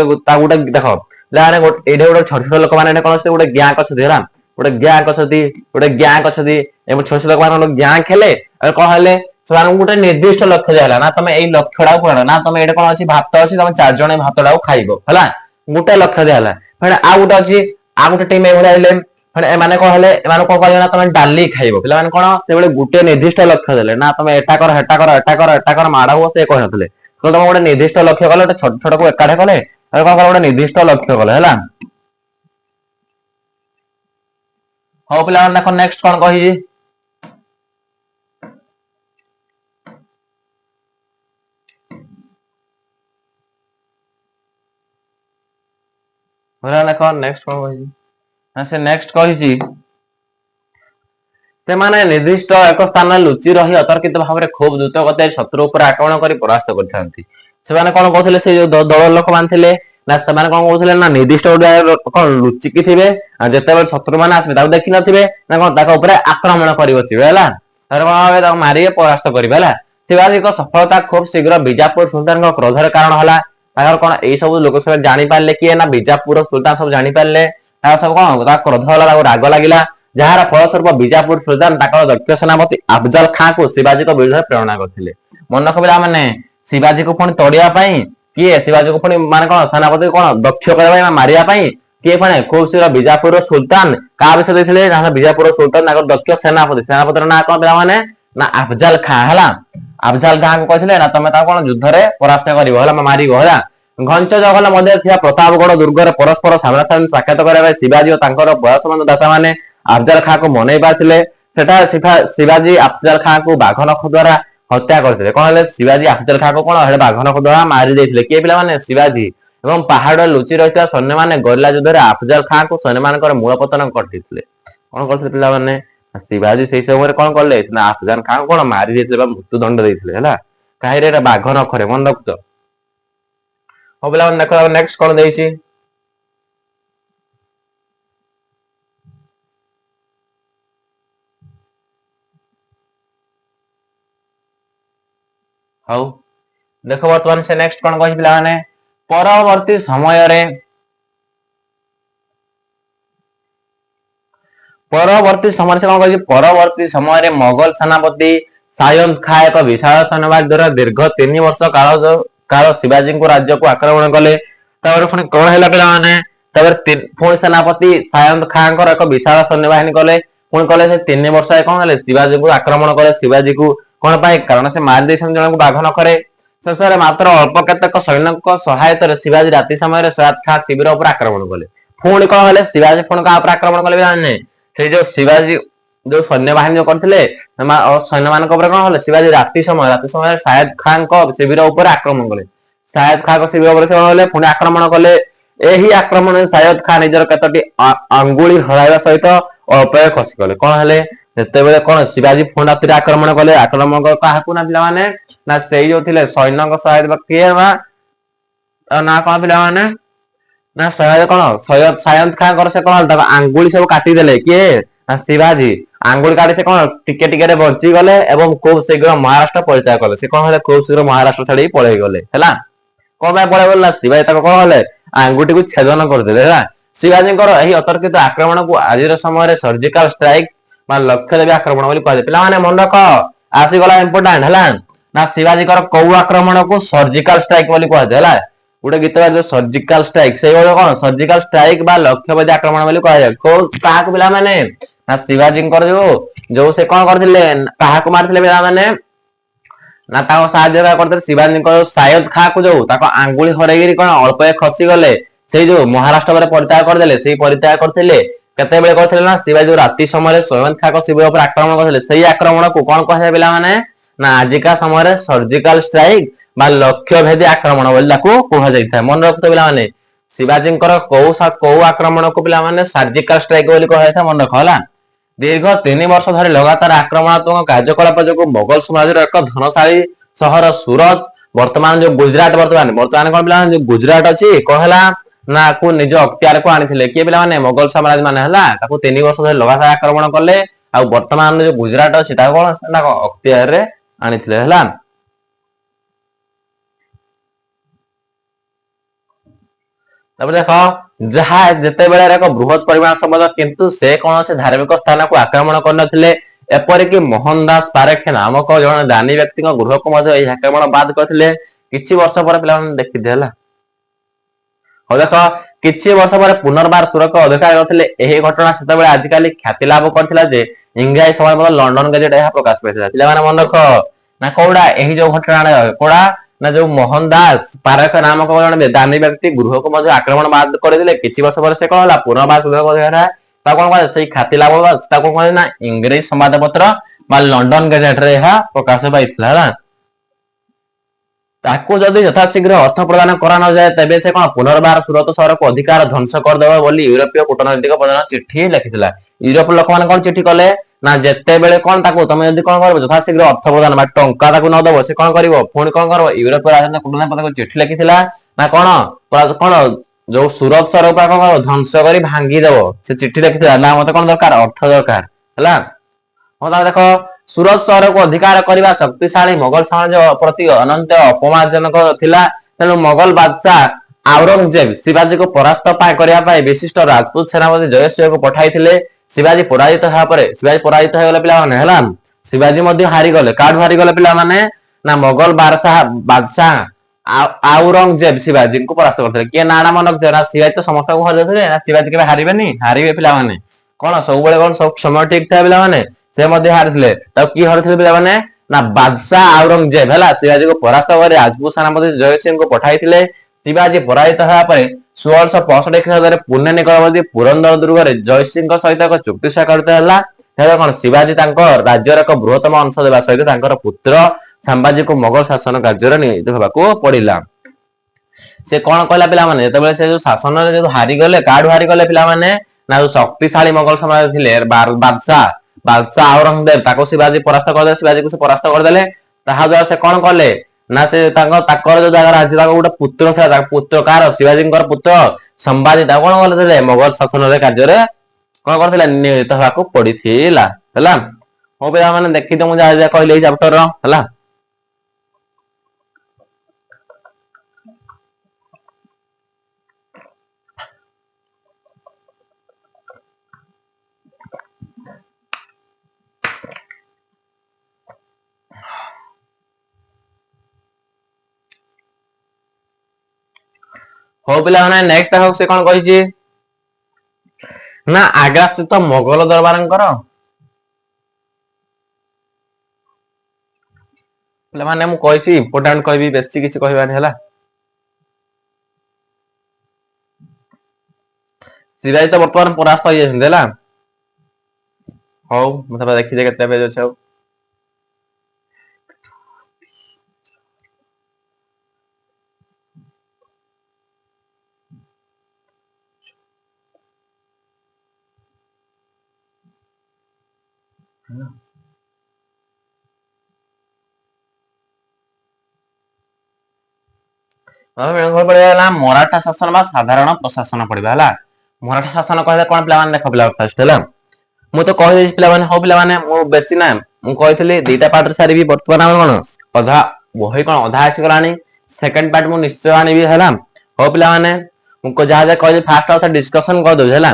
ଦେଖ ଏଇଟା ଗୋଟେ ଛୋଟ ଛୋଟ ଲୋକମାନେ ଏଇଟା କଣ ଗୋଟେ ଗ୍ୟାଙ୍ଗ ଅଛନ୍ତି ହେଲା ଗୋଟେ ଗ୍ୟାଙ୍ଗ ଅଛନ୍ତି ଏବଂ ଛୋଟ ଛୋଟ ଲୋକମାନେ ଗ୍ୟାଙ୍ଗ ହେଲେ ଆଉ କଣ ହେଲେ ସେମାନଙ୍କୁ ଗୋଟେ ନିର୍ଦ୍ଦିଷ୍ଟ ଲକ୍ଷ୍ୟ ଦିଆହେଲା ନା ତମେ ଏଇ ଲକ୍ଷ୍ୟଟାକୁ କଣ ନା ତମେ ଏଇଟା କଣ ଅଛି ଭାତ ଅଛି ତମେ 4 ଜଣ ଏଇ ଭାତଟାକୁ ଖାଇବ ହେଲା ଗୋଟେ ଲକ୍ଷ୍ୟ ଦିଆହେଲା। ଆଉ ଗୋଟେ ଅଛି ଆଉ ଗୋଟେ ଟିମ୍ ଏଇଭଳିଆ ହେଲେ ଏମାନେ କଣ ହେଲେ ଏମାନେ କଣ କହିଲେ ନା ତମେ ଡାଲି ଖାଇବ ପିଲାମାନେ କଣ ସେଭଳି ଗୋଟେ ନିର୍ଦ୍ଦିଷ୍ଟ ଲକ୍ଷ୍ୟ ଦେଲେ ନା ତମେ ଏଟା କର ହେଟା କର ଏଟା କର ଏଟା କର ମାଡ ହୁଅ ସେ କହିନଥିଲେ ତମେ ଗୋଟେ ନିର୍ଦ୍ଦିଷ୍ଟ ଲକ୍ଷ୍ୟ କଲେ ଗୋଟେ ଛୋଟ ଛୋଟକୁ ଏକାଠି କଲେ ଆଉ କଣ କଲେ ଗୋଟେ ନିର୍ଦ୍ଦିଷ୍ଟ ଲକ୍ଷ୍ୟ କଲେ ହେଲା। ହଉ ପିଲାମାନେ ଦେଖ ନେକ୍ସଟ କଣ କହିଛି ଦେଖ ନେକ୍ସଟ କଣ କହିଛି ସେ ନେକ୍ସଟ କହିଛି ସେମାନେ ନିର୍ଦ୍ଦିଷ୍ଟ ଏକ ସ୍ଥାନରେ ଲୁଚି ରହି ଅତର୍କିତ ଭାବରେ ଖୁବ୍ ଦ୍ରୁତ ଗତିରେ ଶତ୍ରୁ ଉପରେ ଆକ୍ରମଣ କରି ପରାସ୍ତ କରିଥାନ୍ତି। ସେମାନେ କଣ କହୁଥିଲେ ସେ ଯୋଉ ଦଳ ଲୋକମାନେ ଥିଲେ ନା ସେମାନେ କଣ କହୁଥିଲେ ନା ନିର୍ଦ୍ଦିଷ୍ଟ ଗୋଟେ କଣ ଲୁଚିକି ଥିବେ ଆଉ ଯେତେବେଳେ ଶତ୍ରୁ ମାନେ ଆସିବେ ତାକୁ ଦେଖିନଥିବେ ନା କଣ ତାଙ୍କ ଉପରେ ଆକ୍ରମଣ କରି ବସିବେ ହେଲା ତାପରେ କଣ ଭାବେ ତାକୁ ମାରିକି ପରାସ୍ତ କରିବେ ହେଲା। ଶିବାଜୀଙ୍କ ସଫଳତା ଖୁବ୍ ଶୀଘ୍ର ବିଜାପୁର ସୁଲତାନଙ୍କ କ୍ରୋଧର କାରଣ ହେଲା। ତାଙ୍କର କଣ ଏଇ ସବୁ ଲୋକ ସବୁ ଜାଣିପାରିଲେ କିଏ ନା ବିଜାପୁର ସୁଲତାନ ସବୁ ଜାଣିପାରିଲେ ତାଙ୍କ ସବୁ କଣ ତା କ୍ରୋଧ ହେଲା ତାକୁ ରାଗ ଲାଗିଲା ଯାହାର ଫଳସ୍ୱରୂପ ବିଜାପୁର ସୁଲତାନ ତାଙ୍କର ଦକ୍ଷ ସେନାପତି ଆଫଜଲ ଖାଁକୁ ଶିବାଜୀଙ୍କ ବିରୁଦ୍ଧରେ ପ୍ରେରଣା କରିଥିଲେ। ମନେ ରଖିଲା ମାନେ ଶିବାଜୀକୁ ପୁଣି ତଡିବା ପାଇଁ କିଏ ଶିବାଜୀକୁ ପୁଣି ମାନେ କଣ ସେନାପତି କଣ ଦକ୍ଷ କରିବା ପାଇଁ ମାରିବା ପାଇଁ କିଏ ପୁଣି ଖୁବ୍ ଶୀଘ୍ର ବିଜାପୁର ସୁଲତାନ କାହା ବିଷୟ ଦେଇଥିଲେ ବିଜାପୁର ସୁଲତାନ ତାଙ୍କର ଦକ୍ଷ ସେନାପତିର ନାଁ କଣ ପିଲାମାନେ ନା ଆଫଜାଲ ଖାଁ ହେଲା। ଆଫଜାଲ ଖାଁଙ୍କୁ କହିଥିଲେ ନା ତମେ ତାକୁ କଣ ଯୁଦ୍ଧରେ ପରାସ୍ତ କରିବ ହେଲା ମାରିବ ହେଲା। ଘଞ୍ଚ ଜଙ୍ଗଲ ମଧ୍ୟରେ ଥିବା ପ୍ରତାପଗଡ ଦୁର୍ଗରେ ପରସ୍ପର ସାମ୍ନାସାମ୍ନି ସାକ୍ଷାତ କରିବା ପାଇଁ ଶିବାଜୀ ଓ ତାଙ୍କର ବୟସମାନ ଦାତାମାନେ ଆଫଜାଲ ଖାଁକୁ ମନେଇ ପାରିଥିଲେ ସେଠାରେ ଶିବାଜୀ ଆଫଜାଲ ଖାଁକୁ ବାଘ ନଖ ଦ୍ୱାରା ହତ୍ୟା କରିଥିଲେ। କଣ ହେଲେ ଶିବାଜୀ ଆଫଜଲ ଖାଁକୁ କଣ ବାଘ ନଖ ଦ୍ୱାରା ମାରି ଦେଇଥିଲେ କିଏ ପିଲାମାନେ ଶିବାଜୀ ଏବଂ ପାହାଡରେ ଲୁଚି ରହିଥିବା ସୈନ୍ୟମାନେ ଗରିଲା ଯୁଦ୍ଧରେ ଆଫଜଲ ଖାଁକୁ ସୈନ୍ୟମାନଙ୍କର ମୂଳ ପତନ ଘଟିଥିଲେ। କଣ କରିଥିଲେ ପିଲାମାନେ ଶିବାଜୀ ସେଇ ସମୟରେ କଣ କଲେ ନା ଆଫଜାଲ ଖାଁକୁ କଣ ମାରି ଦେଇଥିଲେ ବା ମୃତ୍ୟୁ ଦଣ୍ଡ ଦେଇଥିଲେ ହେଲା କାହିଁରେ ଏଟା ବାଘ ନଖରେ ମନେ ରଖୁଛ। ହଉ ପିଲାମାନେ ଦେଖ ନେକ୍ସଟ କଣ ଦେଇଛି ହଉ ଦେଖ ବର୍ତ୍ତମାନ ସେ ନେକ୍ସଟ କଣ କହିଛି ପିଲାମାନେ ପରବର୍ତ୍ତୀ ସମୟରେ ସେ କଣ କହିଛି ପରବର୍ତ୍ତୀ ସମୟରେ ମୋଗଲ ସେନାପତି ସାୟନ୍ତ ଖାଁ ଏକ ବିଶାଳ ସୈନ୍ୟବାହିନୀ ଦ୍ୱାରା ଦୀର୍ଘ 3 ବର୍ଷ କାଳ ଶିବାଜୀଙ୍କ ରାଜ୍ୟକୁ ଆକ୍ରମଣ କଲେ। ତାପରେ ପୁଣି କଣ ହେଲା ପିଲାମାନେ ତାପରେ ପୁଣି ସେନାପତି ସାୟନ୍ତ ଖାଁଙ୍କର ଏକ ବିଶାଳ ସୈନ୍ୟବାହିନୀ କଲେ ପୁଣି କଲେ ସେ 3 ବର୍ଷ କଣ ହେଲେ ଶିବାଜୀଙ୍କୁ ଆକ୍ରମଣ କଲେ ଶିବାଜୀକୁ କଣ ପାଇଁ କାରଣ ସେ ମାରି ଦେଇଛନ୍ତି ଜଣଙ୍କୁ ବାଘ ନଖରେ। ଶେଷରେ ମାତ୍ର ଅଳ୍ପ କେତେକ ସୈନ୍ୟଙ୍କ ସହାୟତାରେ ଶିବାଜୀ ରାତି ସମୟରେ ସୟଦ ଖାଁ ଶିବିର ଉପରେ ଆକ୍ରମଣ କଲେ। ପୁଣି କଣ ହେଲେ ଶିବାଜୀ ପୁଣି କାହା ଉପରେ ଆକ୍ରମଣ କଲେ ଜାଣିନେ ସେଇ ଯୋଉ ଶିବାଜୀ ଯୋଉ ସୈନ୍ୟବାହିନୀ ଯୋଉ କରିଥିଲେ ସୈନ୍ୟମାନଙ୍କ ଉପରେ କଣ ହେଲେ ଶିବାଜୀ ରାତି ସମୟରେ ସାୟଦ ଖାଁଙ୍କ ଶିବିର ଉପରେ ଆକ୍ରମଣ କଲେ। ସାୟଦ ଖାଁଙ୍କ ଶିବିର ଉପରେ କଣ ହେଲେ ପୁଣି ଆକ୍ରମଣ କଲେ। ଏହି ଆକ୍ରମଣରେ ସାୟଦ ଖାଁ ନିଜର କେତୋଟି ଅଙ୍ଗୁଳି ହରାଇବା ସହିତ ଅଳ୍ପରେ ଖସିଗଲେ। କଣ ହେଲେ ଯେତେବେଳେ କଣ ଶିବାଜୀ ପୁଣି ରାତିରେ ଆକ୍ରମଣ କଲେ ଆକ୍ରମଣ କାହାକୁ ନା ପିଲାମାନେ ନା ସେଇ ଯୋଉ ଥିଲେ ସୈନ୍ୟଙ୍କ ସହାୟତା କିଏ ନା କଣ ପିଲାମାନେ ନା କଣ ସାୟନ୍ତ ଖାଁଙ୍କର ସେ କଣ ତାଙ୍କ ଆଙ୍ଗୁଳି ସବୁ କାଟିଦେଲେ କିଏ ନା ଶିବାଜୀ ଆଙ୍ଗୁଳି କାଟି ସେ କଣ ଟିକେ ଟିକେରେ ବଞ୍ଚିଗଲେ ଏବଂ ଖୁବ ଶୀଘ୍ର ମହାରାଷ୍ଟ୍ର ପରିତ୍ୟାଗ କଲେ। ସେ କଣ ହେଲେ ଖୁବ ଶୀଘ୍ର ମହାରାଷ୍ଟ୍ର ଛାଡିକି ପଳେଇ ଗଲେ ହେଲା। କଣ ପାଇଁ ପଳେଇ ଗଲେ ଶିବାଜୀ ତାଙ୍କ କଣ ହେଲେ ଆଙ୍ଗୁଠିକୁ ଛେଦନ କରିଦେଲେ ହେଲା। ଶିବାଜୀଙ୍କର ଏହି ଅତର୍କିତ ଆକ୍ରମଣକୁ ଆଜିର ସମୟରେ ସର୍ଜିକାଲ ଷ୍ଟ୍ରାଇକ ବା ଲକ୍ଷ୍ୟ ଦେବୀ ଆକ୍ରମଣ ବୋଲି କୁହାଯାଏ। ପିଲାମାନେ ମନେ ରଖ ଆସିଗଲା ଇମ୍ପୋର୍ଟାଣ୍ଟ ହେଲା ନା ଶିବାଜୀଙ୍କର କୋଉ ଆକ୍ରମଣକୁ ସର୍ଜିକାଲ ଷ୍ଟ୍ରାଇକ ବୋଲି କୁହାଯାଏ ହେଲା। ଗୋଟେ ଗୀତ ଯୋଉ ସର୍ଜିକାଲ ଷ୍ଟ୍ରାଇକ ସେଇଭଳି କଣ ସର୍ଜିକାଲ ଷ୍ଟ୍ରାଇକ ବା ଲକ୍ଷ୍ୟଭେଦୀ ଆକ୍ରମଣ ବୋଲି କୁହାଯାଏ। କାହାକୁ ପିଲାମାନେ ନା ଶିବାଜୀଙ୍କର ଯୋଉ ସେ କଣ କରିଥିଲେ କାହାକୁ ମାରିଥିଲେ ପିଲାମାନେ ନା ତାଙ୍କ ସାହାଯ୍ୟ କରିଥିଲେ ଶିବାଜୀଙ୍କ ସାୟଦ ଖାଁକୁ ଯୋଉ ତାଙ୍କ ଆଙ୍ଗୁଳି ହରେଇକିରି କଣ ଅଳ୍ପ ଖସି ଗଲେ ସେଇ ଯୋଉ ମହାରାଷ୍ଟ୍ର ପରେ ପରିତ୍ୟାଗ କରିଦେଲେ ସେଇ ପରିତ୍ୟାଗ କରିଥିଲେ କେତେବେଳେ କରିଥିଲେ ନା ଶିବାଜୀ ଯୋଉ ରାତି ସମୟରେ ସୟନ୍ତ ଖାଁଙ୍କ ଶିବିର ଉପରେ ଆକ୍ରମଣ କରିଥିଲେ ସେଇ ଆକ୍ରମଣକୁ କଣ କୁହାଯାଏ ପିଲାମାନେ ନା ଆଜିକା ସମୟରେ ସର୍ଜିକାଲ ଷ୍ଟ୍ରାଇକ ବା ଲକ୍ଷ୍ୟଭେଦୀ ଆକ୍ରମଣ ବୋଲି ତାକୁ କୁହାଯାଇଥାଏ। ମନେ ରଖୁଥିବ ପିଲାମାନେ ଶିବାଜୀଙ୍କର କୋଉ ଆକ୍ରମଣକୁ ପିଲାମାନେ ସର୍ଜିକାଲ ଷ୍ଟ୍ରାଇକ ବୋଲି କୁହାଯାଇଥାଏ ମନେ ରଖ ହେଲା। ଦୀର୍ଘ 3 ବର୍ଷ ଧରି ଲଗାତାର ଆକ୍ରମଣାତ୍ମକ କାର୍ଯ୍ୟକଳାପ ଯୋଗୁଁ ମୋଗଲ ସମାଜର ଏକ ଧନଶାଳୀ ସହର ସୁରତ वर्तमान जो गुजरात वर्तमान वर्तमान कौन पिला जो गुजरात अच्छी कौन है ना को निज अख्तियार को आनी किए पिला माने मोगल साम्राज्य माने हला 3 वर्ष धरि लगातार आक्रमण कले आ वर्तमान जो गुजरात अच्छी कौन ना अख्तियार रे आनी हला। देख जहाँ जिते बेले एक बृहत परिमाण संबंध किंतु से कौन से धार्मिक स्थान को आक्रमण करनथिले एपरिक मोहनदास पारेख नामक जन दानी व्यक्ति गृह को आक्रमण बाद करथिले किछि वर्ष पर पिला देखि देला हो देख किछि वर्ष पर पुनर्बार तुरक अधिकार करथिले एही घटना सेते बेले आजिकाली ख्याति लाभ करथिला जे इंग्रजी समय पर लंडन गजेट यह प्रकाश पाइथिला पिला माने मन रख ना कोडा एही जो घटना कोडा ना जो मोहनदास पारेख नामक जन दानी व्यक्ति गृह को आक्रमण बाद करथिले किछि वर्ष पर से कहला पुनर्बार तुरक अधिकार ता कोन कहले सेही ख्याति लाभ ता कोन कहले ना इंग्रजी संवाद पत्र बा लंडन गजेट रे यह प्रकाश पाइथिला ताको जदि यथाशीघ्र अर्थ प्रदान करा न जाए तबे से कौन पुनर्बार सूरत शहर को अधिकार ध्वंस करदेव बोली यूरोपीय कूटनैतिक प्रधान चिट्ठी लिखिथिला यूरोप लोक माने कौन चिट्ठी कले ना जेते बेले कौन ताको तमे जदि कौन करबो यथाशीघ्र अर्थ प्रदान बा टंका ताको न दबो से कौन करिवो पुणी कौन करबो यूरोपीय राजनैतिक कूटनैतिक प्रधान चिट्ठी लिखिथिला ना कौन जो सूरत शहर को कौन ध्वंस करी भांगी देबो से चिट्ठी लिखिथिला ना मते कौन दरकार अर्थ दरकार हला हो ता देखो सूरत शहर को अधिकार करने शक्तिशाली मोगल साम्राज्य प्रति अनंत अपमानजनक थिला तेणु मोगल बादशाह औरंगजेब शिवाजी को परास्त करने विशिष्ट राजपूत सेनापति जयसिंह को पठाई शिवाजी पराजित होगले पिला शिवाजी हारी गले काढ हारी गले पिला ना मोगल बादशाह औरंगजेब शिवाजी को परास्त करते किए नाना मन ना शिवाजी तो समस्त को हरते ना शिवाजी के हारे हारे पिला कौन सब कौन सब समय ठीक था पिला से मध्य हारिथिले कि हारिथिले पिला माने ना बादशाह औरंगजेब हला शिवाजी को परास्त कर राजपूत सेनापति जयसिंह को पठाइथिले शिवाजी पराजित होगा पर 1665 ख्रीष्टाब्दରେ पुणे निकटवर्ती पुरंदर दुर्ग रे जयसिंह सहित एक चुक्ति स्वाक्षरित होला कौन शिवाजी राज्यर एक बृहत्तम अंश देवा सहित पुत्र संभाजी को मोगल शासन कार्य नियोजित होगा पड़ा से कौन कहला पिला माने जेतेबेले से जो शासन रे जो हारी गले काढ हारी गले पिला माने ना जो शक्तिशाली मोगल साम्राज्य थिले बादशाह औरंगजेब ताको शिवाजी परास्त करदे शिवाजी को से परास्त करदेले ताहा द्वारा से कौन कले ना से ताकर जो जगह राज्य गोटे पुत्र था पुत्र कार शिवाजी पुत्र संभाजी कौन करते मोगल शासन कार्य कौन करते नियोजित होगा पड़ीला हो पिला माने देखी तो मुझे जहाँ कहली चैप्टर है हो पिला माने नेक्स्ट हो से कौन कहिची ना आग्रा स्थित मोगल दरबारंकर पिला माने मु कहिची इंपोर्टेंट कहबी बेसी किछि कहबानी हला शिवाजी तो वर्तमान परास्त हो जाइछन देला हो मतलब देखि जे केते पेज छै मराठा शासन बा साधारण प्रशासन पड़िबा हला मराठा शासन कहले कोन पिला माने देख पिला फर्स्ट हला मु तो कहि देछि पिला माने हो पिला माने मु बेसी ना मु कहितली दुईटा पार्ट रे सारी भी वर्तमान कोन अधा वही कोन अधा आसी गलानी सेकंड पार्ट मु निश्चय आनी भी हला हो पिला माने मु को जा कहले फास्ट ऑफ डिस्कशन कर दो हला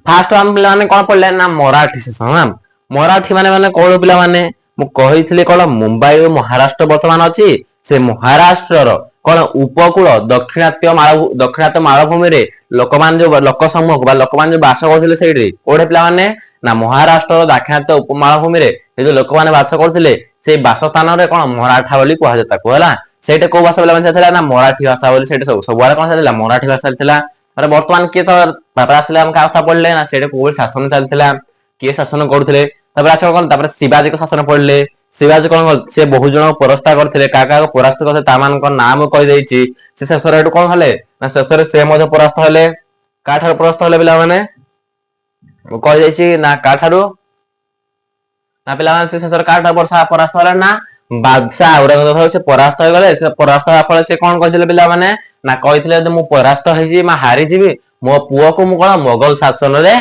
फास्ट हम पिला माने कोन पड़ले ना मराठी शासन ना मराठी माने कोन पिला माने मु कहितली कोन मुंबई और महाराष्ट्र वर्तमान अछि से महाराष्ट्र रो कौन उपकूल दक्षिणात्य मालभूमि रे लोकमान जो लोक समूह लोकमान जो बास करथिले सेठी कोडे पिला माने ना महाराष्ट्र दाक्षिणात्य उपमालभूमि रे जे लोक माने बास करथिले से बासस्थान रे कौन मराठा बोली कहै जता को हला सेटे को भाषा बोला माने थिला ना मराठी भाषा बोली सेटे सब बारे कौन थिला मराठी भाषा थिला अरे वर्तमान के तो बाबा आसले हम का पढ़ले ना सेटे को शासन चलथिला के शासन करथिले तबे आसे कौन तबे शिवाजी को शासन पढ़ले शिवाजी कौन से बहु जन परास्त करथिले काका को परास्त करथे तामान को नाम कहि देछि से शेषर एटु कोन हले ना शेषर से मधे परास्त हले काठार परास्त हले पिला माने कहि देछि ना काठारो ना पिला माने से शेषर काठा वर्षा परास्त हले ना ବାଦଶାହ ଔରଙ୍ଗଜେବ ସେ ପରାସ୍ତ ହେଇଗଲେ। ସେ ପରାସ୍ତ ହେବା ଫଳରେ ସେ କଣ କହିଥିଲେ ପିଲାମାନେ ନା କହିଥିଲେ ଯଦି ମୁଁ ପରାସ୍ତ ହେଇଯିବି ବା ହାରିଯିବି ମୋ ପୁଅକୁ ମୁଁ କଣ ମୋଗଲ ଶାସନରେ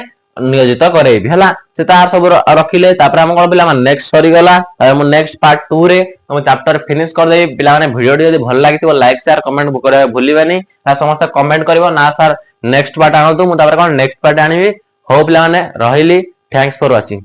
ନିୟୋଜିତ କରେଇବି ହେଲା। ସେ ତାର ସବୁ ରଖିଲେ। ତାପରେ ଆମେ କଣ ପିଲାମାନେ ନେକ୍ସଟ ସରିଗଲା। ମୁଁ ନେକ୍ସଟ ପାର୍ଟ 2 ରେ ମୁଁ ଚାପ୍ଟର ଫିନିଶ କରିଦେବି। ପିଲାମାନେ ଭିଡିଓଟି ଯଦି ଭଲ ଲାଗିଥିବ ଲାଇକ୍ ସେୟାର କମେଣ୍ଟ କରିବା ଭୁଲିବେନି। ସମସ୍ତେ କମେଣ୍ଟ କରିବ ନା ସାର୍ ନେକ୍ସଟ ପାର୍ଟ ଆଣନ୍ତୁ। ମୁଁ ତାପରେ କଣ ନେକ୍ସଟ ପାର୍ଟ ଆଣିବି। ହଉ ପିଲାମାନେ ରହିଲି। ଥ୍ୟାଙ୍କ୍ସ ଫର ୱାଚିଂ।